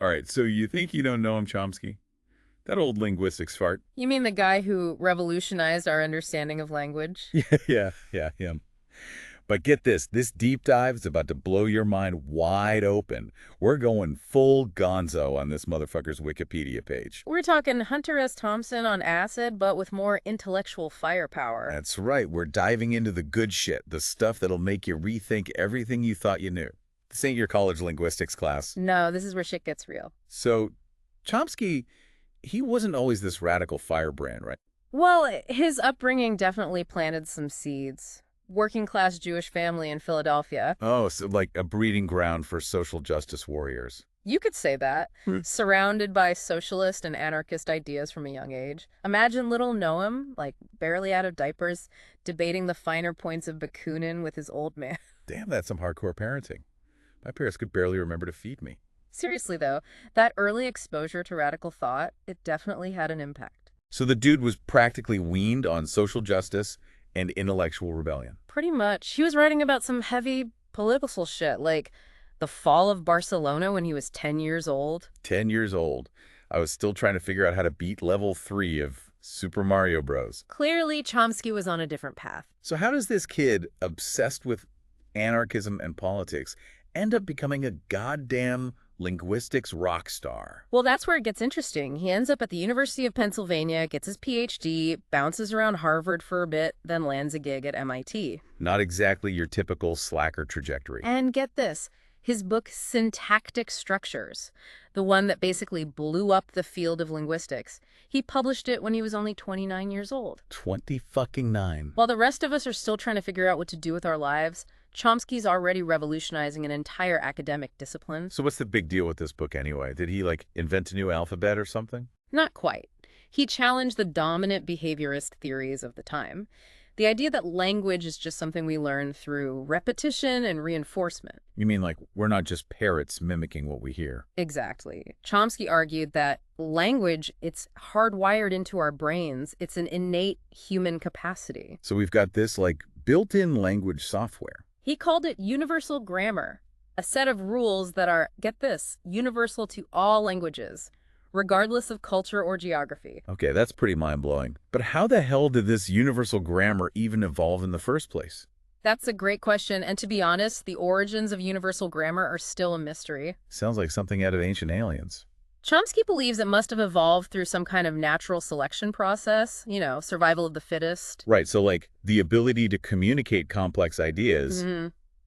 All right, so you think you know Noam Chomsky? That old linguistics fart. You mean the guy who revolutionized our understanding of language? Yeah, him. But get this deep dive is about to blow your mind wide open. We're going full gonzo on this motherfucker's Wikipedia page. We're talking Hunter S. Thompson on acid, but with more intellectual firepower. That's right, we're diving into the good shit, the stuff that'll make you rethink everything you thought you knew. This ain't your college linguistics class. No, this is where shit gets real. So, Chomsky, he wasn't always this radical firebrand, right? Well, his upbringing definitely planted some seeds. Working class Jewish family in Philadelphia. Oh, so like a breeding ground for social justice warriors. You could say that. Surrounded by socialist and anarchist ideas from a young age. Imagine little Noam, like barely out of diapers, debating the finer points of Bakunin with his old man. Damn, that's some hardcore parenting. My parents could barely remember to feed me. Seriously, though, that early exposure to radical thought, it definitely had an impact. So the dude was practically weaned on social justice and intellectual rebellion. Pretty much. He was writing about some heavy political shit, like the fall of Barcelona when he was 10 years old. 10 years old. I was still trying to figure out how to beat level 3 of Super Mario Bros. Clearly, Chomsky was on a different path. So how does this kid, obsessed with anarchism and politics, end up becoming a goddamn linguistics rock star? Well, that's where it gets interesting. He ends up at the University of Pennsylvania, gets his PhD, bounces around Harvard for a bit, then lands a gig at MIT. Not exactly your typical slacker trajectory. And get this, his book Syntactic Structures, the one that basically blew up the field of linguistics, he published it when he was only 29 years old. 20 fucking 9. While the rest of us are still trying to figure out what to do with our lives, Chomsky's already revolutionizing an entire academic discipline. So what's the big deal with this book anyway? Did he, like, invent a new alphabet or something? Not quite. He challenged the dominant behaviorist theories of the time. The idea that language is just something we learn through repetition and reinforcement. You mean like we're not just parrots mimicking what we hear? Exactly. Chomsky argued that language, it's hardwired into our brains. It's an innate human capacity. So we've got this, like, built-in language software. He called it universal grammar, a set of rules that are, get this, universal to all languages, regardless of culture or geography. Okay, that's pretty mind-blowing. But how the hell did this universal grammar even evolve in the first place? That's a great question, and to be honest, the origins of universal grammar are still a mystery. Sounds like something out of Ancient Aliens. Chomsky believes it must have evolved through some kind of natural selection process, survival of the fittest. Right, so like the ability to communicate complex ideas,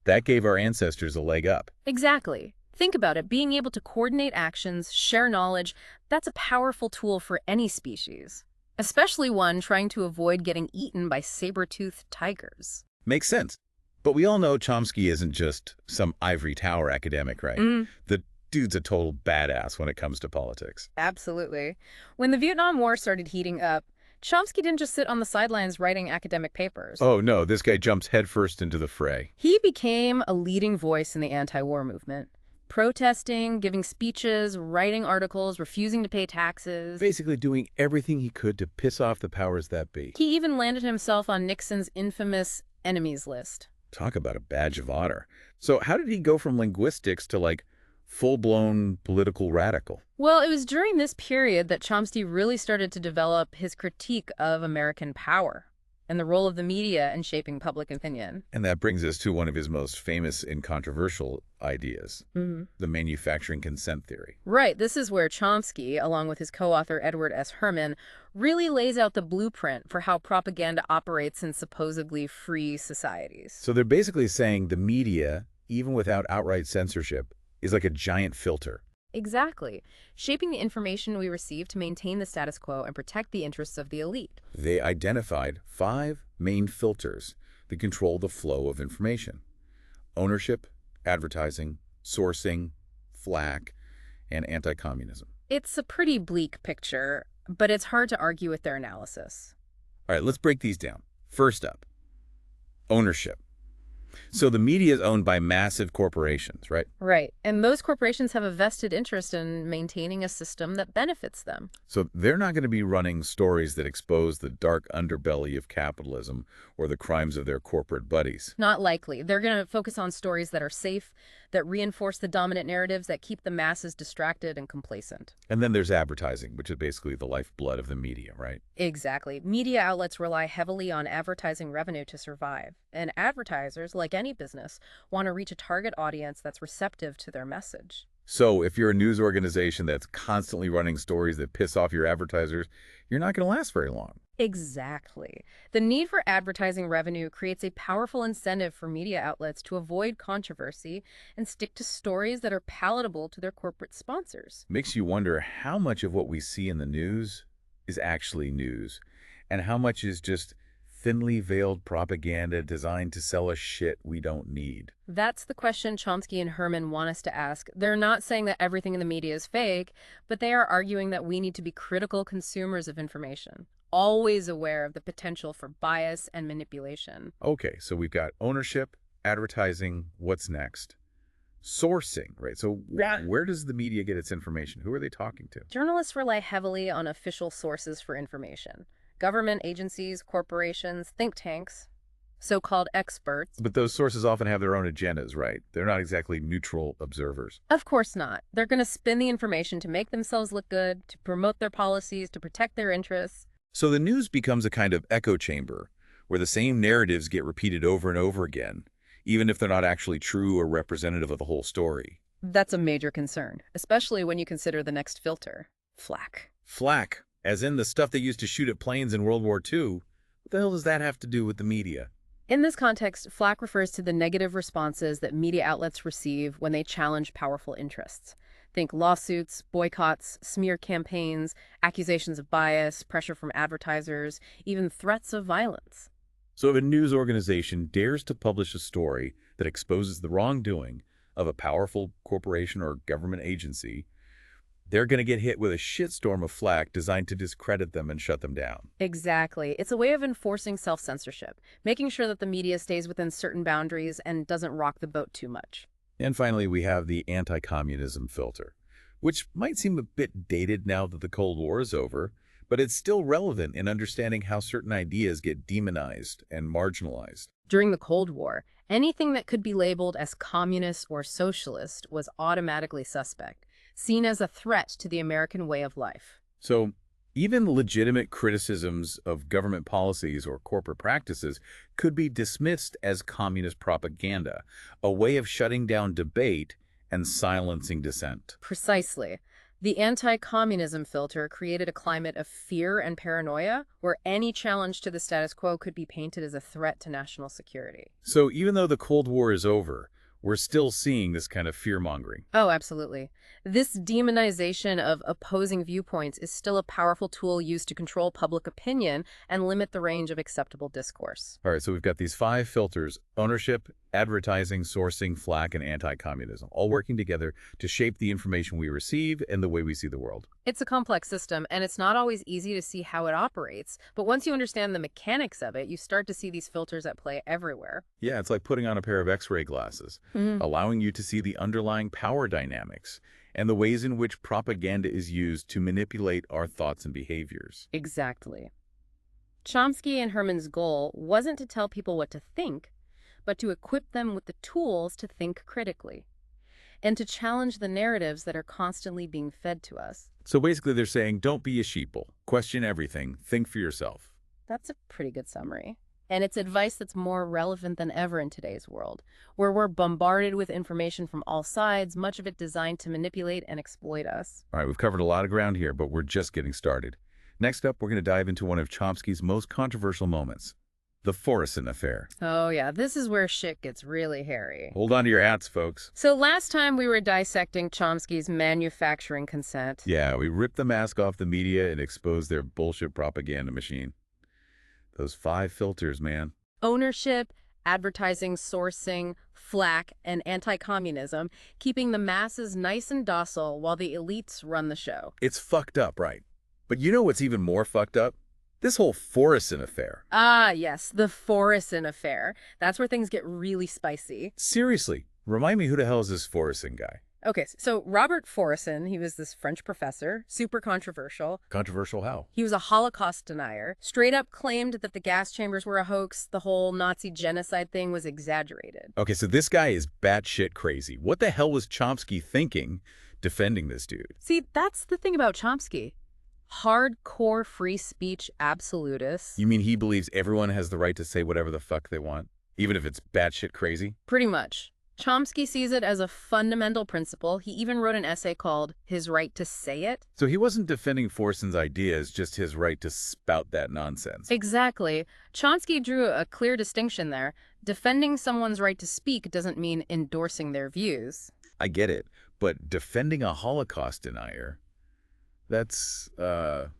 that gave our ancestors a leg up. Exactly. Think about it. Being able to coordinate actions, share knowledge, that's a powerful tool for any species, especially one trying to avoid getting eaten by saber-toothed tigers. Makes sense. But we all know Chomsky isn't just some ivory tower academic, right? The dude's a total badass when it comes to politics. Absolutely. When the Vietnam War started heating up, Chomsky didn't just sit on the sidelines writing academic papers. Oh no, this guy jumps headfirst into the fray. He became a leading voice in the anti-war movement, protesting, giving speeches, writing articles, refusing to pay taxes. Basically doing everything he could to piss off the powers that be. He even landed himself on Nixon's infamous enemies list. Talk about a badge of honor. So how did he go from linguistics to, like, full-blown political radical? Well, it was during this period that Chomsky really started to develop his critique of American power and the role of the media in shaping public opinion. And that brings us to one of his most famous and controversial ideas, the manufacturing consent theory. Right. This is where Chomsky, along with his co-author Edward S. Herman, really lays out the blueprint for how propaganda operates in supposedly free societies. So they're basically saying the media, even without outright censorship, is like a giant filter. Exactly. Shaping the information we receive to maintain the status quo and protect the interests of the elite. They identified 5 main filters that control the flow of information: ownership, advertising, sourcing, FLAC, and anti-communism. It's a pretty bleak picture, but it's hard to argue with their analysis. All right, let's break these down. First up, ownership. So the media is owned by massive corporations, right? Right. And those corporations have a vested interest in maintaining a system that benefits them. So they're not going to be running stories that expose the dark underbelly of capitalism or the crimes of their corporate buddies. Not likely. They're going to focus on stories that are safe, that reinforce the dominant narratives, that keep the masses distracted and complacent. And then there's advertising, which is basically the lifeblood of the media, right? Exactly. Media outlets rely heavily on advertising revenue to survive. And advertisers, like any business, want to reach a target audience that's receptive to their message. So if you're a news organization that's constantly running stories that piss off your advertisers, you're not going to last very long. Exactly. The need for advertising revenue creates a powerful incentive for media outlets to avoid controversy and stick to stories that are palatable to their corporate sponsors. Makes you wonder how much of what we see in the news is actually news and how much is just thinly veiled propaganda designed to sell us shit we don't need. That's the question Chomsky and Herman want us to ask. They're not saying that everything in the media is fake, but they are arguing that we need to be critical consumers of information, always aware of the potential for bias and manipulation. Okay, so we've got ownership, advertising, what's next? Sourcing, right? So where does the media get its information? Who are they talking to? Journalists rely heavily on official sources for information. Government agencies, corporations, think tanks, so-called experts. But those sources often have their own agendas, right? They're not exactly neutral observers. Of course not. They're going to spin the information to make themselves look good, to promote their policies, to protect their interests. So the news becomes a kind of echo chamber where the same narratives get repeated over and over again, even if they're not actually true or representative of the whole story. That's a major concern, especially when you consider the next filter, flak. Flak, as in the stuff they used to shoot at planes in World War II. What the hell does that have to do with the media? In this context, flak refers to the negative responses that media outlets receive when they challenge powerful interests. Think lawsuits, boycotts, smear campaigns, accusations of bias, pressure from advertisers, even threats of violence. So if a news organization dares to publish a story that exposes the wrongdoing of a powerful corporation or government agency, they're going to get hit with a shitstorm of flack designed to discredit them and shut them down. Exactly. It's a way of enforcing self-censorship, making sure that the media stays within certain boundaries and doesn't rock the boat too much. And finally, we have the anti-communism filter, which might seem a bit dated now that the Cold War is over, but it's still relevant in understanding how certain ideas get demonized and marginalized. During the Cold War, anything that could be labeled as communist or socialist was automatically suspect, seen as a threat to the American way of life. So even legitimate criticisms of government policies or corporate practices could be dismissed as communist propaganda, a way of shutting down debate and silencing dissent. Precisely. The anti-communism filter created a climate of fear and paranoia where any challenge to the status quo could be painted as a threat to national security. So even though the Cold War is over, we're still seeing this kind of fear-mongering. Oh, absolutely. This demonization of opposing viewpoints is still a powerful tool used to control public opinion and limit the range of acceptable discourse. All right, so we've got these 5 filters: ownership, advertising, sourcing, flak, and anti-communism, all working together to shape the information we receive and the way we see the world. It's a complex system, and it's not always easy to see how it operates. But once you understand the mechanics of it, you start to see these filters at play everywhere. Yeah, it's like putting on a pair of X-ray glasses, allowing you to see the underlying power dynamics and the ways in which propaganda is used to manipulate our thoughts and behaviors. Exactly. Chomsky and Herman's goal wasn't to tell people what to think, but to equip them with the tools to think critically and to challenge the narratives that are constantly being fed to us. So basically they're saying, don't be a sheeple, question everything, think for yourself. That's a pretty good summary. And it's advice that's more relevant than ever in today's world, where we're bombarded with information from all sides, much of it designed to manipulate and exploit us. All right, we've covered a lot of ground here, but we're just getting started. Next up, we're going to dive into one of Chomsky's most controversial moments, the Forreston affair. Oh yeah, this is where shit gets really hairy. Hold on to your hats, folks. So last time we were dissecting Chomsky's manufacturing consent. Yeah, we ripped the mask off the media and exposed their bullshit propaganda machine. Those 5 filters, man. Ownership, advertising, sourcing, flak, and anti-communism, keeping the masses nice and docile while the elites run the show. It's fucked up, right? But you know what's even more fucked up? This whole Forreston affair. Ah, yes, the Forreston affair. That's where things get really spicy. Seriously, remind me who the hell is this Forreston guy? Okay, so Robert Forreston, he was this French professor, super controversial. Controversial how? He was a Holocaust denier, straight up claimed that the gas chambers were a hoax, the whole Nazi genocide thing was exaggerated. Okay, so this guy is batshit crazy. What the hell was Chomsky thinking defending this dude? See, that's the thing about Chomsky. Hardcore free speech absolutist. You mean he believes everyone has the right to say whatever the fuck they want, even if it's batshit crazy? Pretty much. Chomsky sees it as a fundamental principle. He even wrote an essay called His Right to Say It. So he wasn't defending Forreston's ideas, just his right to spout that nonsense. Exactly. Chomsky drew a clear distinction there. Defending someone's right to speak doesn't mean endorsing their views. I get it, but defending a Holocaust denier, that's,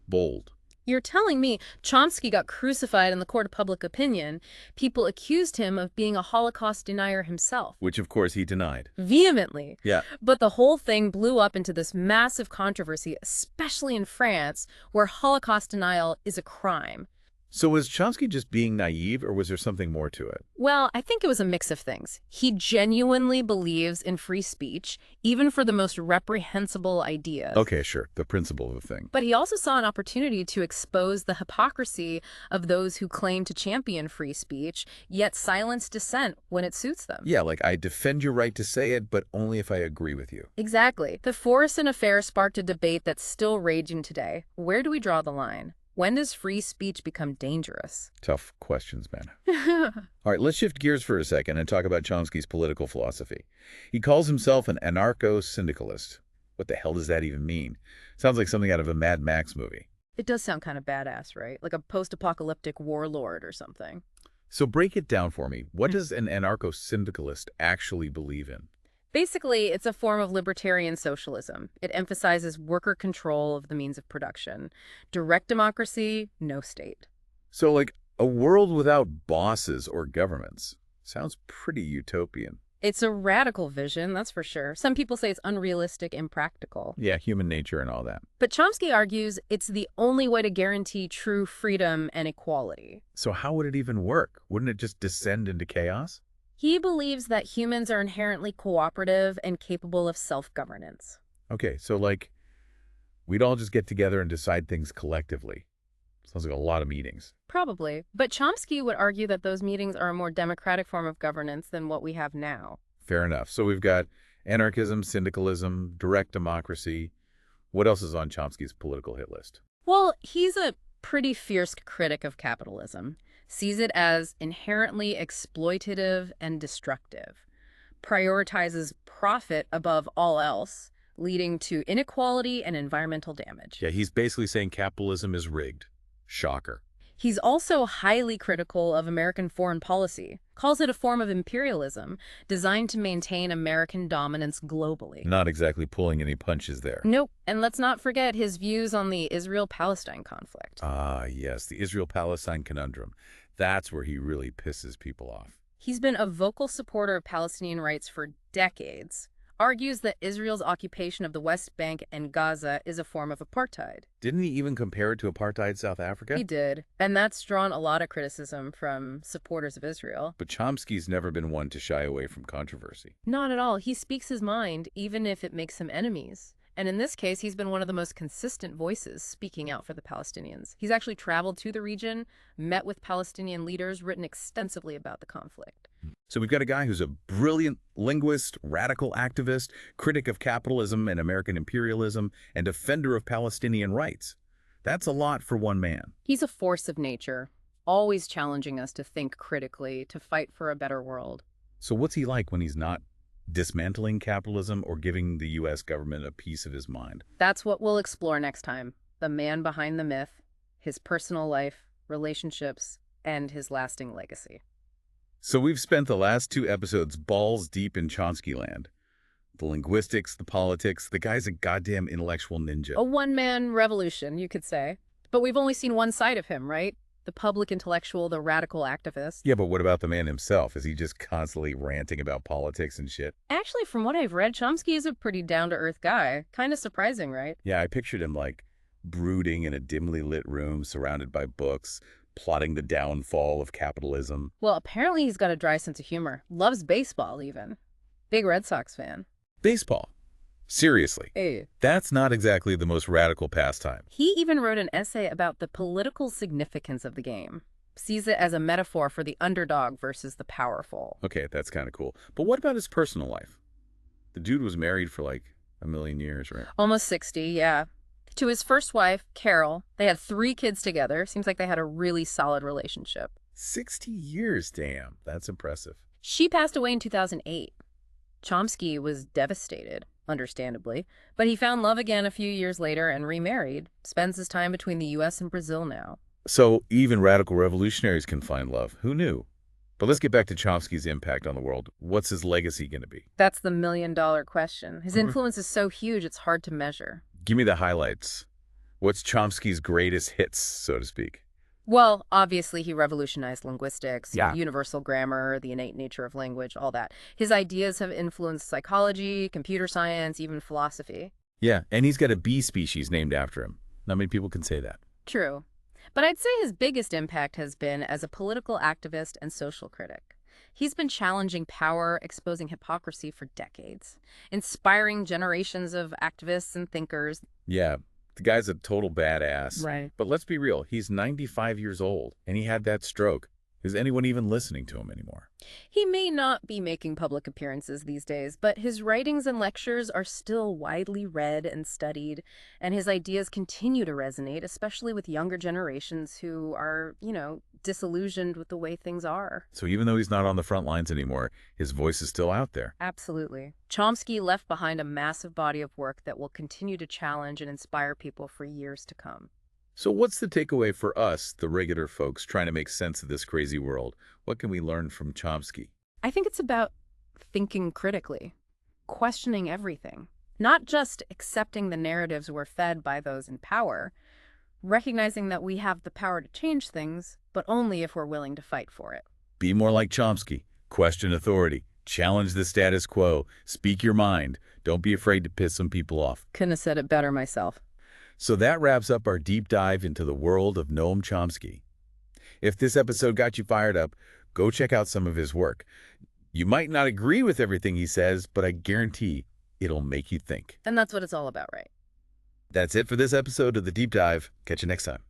bold. You're telling me Chomsky got crucified in the court of public opinion. People accused him of being a Holocaust denier himself. Which, of course, he denied. Vehemently. Yeah. But the whole thing blew up into this massive controversy, especially in France, where Holocaust denial is a crime. So was Chomsky just being naive, or was there something more to it? Well, I think it was a mix of things. He genuinely believes in free speech, even for the most reprehensible ideas. Okay, sure. The principle of the thing. But he also saw an opportunity to expose the hypocrisy of those who claim to champion free speech, yet silence dissent when it suits them. Yeah, like, I defend your right to say it, but only if I agree with you. Exactly. The Forreston affair sparked a debate that's still raging today. Where do we draw the line? When does free speech become dangerous? Tough questions, man. All right, let's shift gears for a second and talk about Chomsky's political philosophy. He calls himself an anarcho-syndicalist. What the hell does that even mean? Sounds like something out of a Mad Max movie. It does sound kind of badass, right? Like a post-apocalyptic warlord or something. So break it down for me. What does an anarcho-syndicalist actually believe in? Basically, it's a form of libertarian socialism. It emphasizes worker control of the means of production. Direct democracy, no state. So, like, a world without bosses or governments. Sounds pretty utopian. It's a radical vision, that's for sure. Some people say it's unrealistic, impractical. Yeah, human nature and all that. But Chomsky argues it's the only way to guarantee true freedom and equality. So how would it even work? Wouldn't it just descend into chaos? He believes that humans are inherently cooperative and capable of self-governance. Okay, so, like, we'd all just get together and decide things collectively. Sounds like a lot of meetings. Probably. But Chomsky would argue that those meetings are a more democratic form of governance than what we have now. Fair enough. So we've got anarchism, syndicalism, direct democracy. What else is on Chomsky's political hit list? Well, he's a pretty fierce critic of capitalism, sees it as inherently exploitative and destructive, prioritizes profit above all else, leading to inequality and environmental damage. Yeah, he's basically saying capitalism is rigged. Shocker. He's also highly critical of American foreign policy, calls it a form of imperialism designed to maintain American dominance globally. Not exactly pulling any punches there. Nope. And let's not forget his views on the Israel-Palestine conflict. Ah, yes, the Israel-Palestine conundrum. That's where he really pisses people off. He's been a vocal supporter of Palestinian rights for decades, argues that Israel's occupation of the West Bank and Gaza is a form of apartheid. Didn't he even compare it to apartheid South Africa? He did, and that's drawn a lot of criticism from supporters of Israel. But Chomsky's never been one to shy away from controversy. Not at all. He speaks his mind, even if it makes him enemies. And in this case, he's been one of the most consistent voices speaking out for the Palestinians. He's actually traveled to the region, met with Palestinian leaders, written extensively about the conflict. So we've got a guy who's a brilliant linguist, radical activist, critic of capitalism and American imperialism, and defender of Palestinian rights. That's a lot for one man. He's a force of nature, always challenging us to think critically, to fight for a better world. So what's he like when he's not dismantling capitalism or giving the U.S. government a piece of his mind? That's what we'll explore next time. The man behind the myth, his personal life, relationships, and his lasting legacy. So we've spent the last 2 episodes balls deep in Chomsky land. The linguistics, the politics, the guy's a goddamn intellectual ninja. A one-man revolution, you could say. But we've only seen one side of him, right? The public intellectual, the radical activist. Yeah, but what about the man himself? Is he just constantly ranting about politics and shit? Actually, from what I've read, Chomsky is a pretty down-to-earth guy. Kind of surprising, right? Yeah, I pictured him like brooding in a dimly lit room surrounded by books, plotting the downfall of capitalism. Well, apparently he's got a dry sense of humor. Loves baseball, even. Big Red Sox fan. Baseball. Seriously. Hey. That's not exactly the most radical pastime. He even wrote an essay about the political significance of the game. Sees it as a metaphor for the underdog versus the powerful. Okay, that's kind of cool. But what about his personal life? The dude was married for like a million years, right? Almost 60, yeah. To his first wife, Carol, they had 3 kids together. Seems like they had a really solid relationship. 60 years, damn. That's impressive. She passed away in 2008. Chomsky was devastated, understandably, but he found love again a few years later and remarried. Spends his time between the US and Brazil now. So even radical revolutionaries can find love. Who knew? But let's get back to Chomsky's impact on the world. What's his legacy going to be? That's the million-dollar question. His influence is so huge, it's hard to measure. Give me the highlights. What's Chomsky's greatest hits, so to speak? Well, obviously, he revolutionized linguistics, Yeah. universal grammar, the innate nature of language, all that. His ideas have influenced psychology, computer science, even philosophy. Yeah, and he's got a bee species named after him. Not many people can say that. True. But I'd say his biggest impact has been as a political activist and social critic. He's been challenging power, exposing hypocrisy for decades, inspiring generations of activists and thinkers. Yeah, the guy's a total badass. Right. But let's be real, he's 95 years old, and he had that stroke. Is anyone even listening to him anymore? He may not be making public appearances these days, but his writings and lectures are still widely read and studied, and his ideas continue to resonate, especially with younger generations who are, disillusioned with the way things are. So even though he's not on the front lines anymore, his voice is still out there. Absolutely. Chomsky left behind a massive body of work that will continue to challenge and inspire people for years to come. So what's the takeaway for us, the regular folks, trying to make sense of this crazy world? What can we learn from Chomsky? I think it's about thinking critically, questioning everything, not just accepting the narratives we're fed by those in power, recognizing that we have the power to change things, but only if we're willing to fight for it. Be more like Chomsky. Question authority. Challenge the status quo. Speak your mind. Don't be afraid to piss some people off. Couldn't have said it better myself. So that wraps up our deep dive into the world of Noam Chomsky. If this episode got you fired up, go check out some of his work. You might not agree with everything he says, but I guarantee it'll make you think. And that's what it's all about, right? That's it for this episode of The Deep Dive. Catch you next time.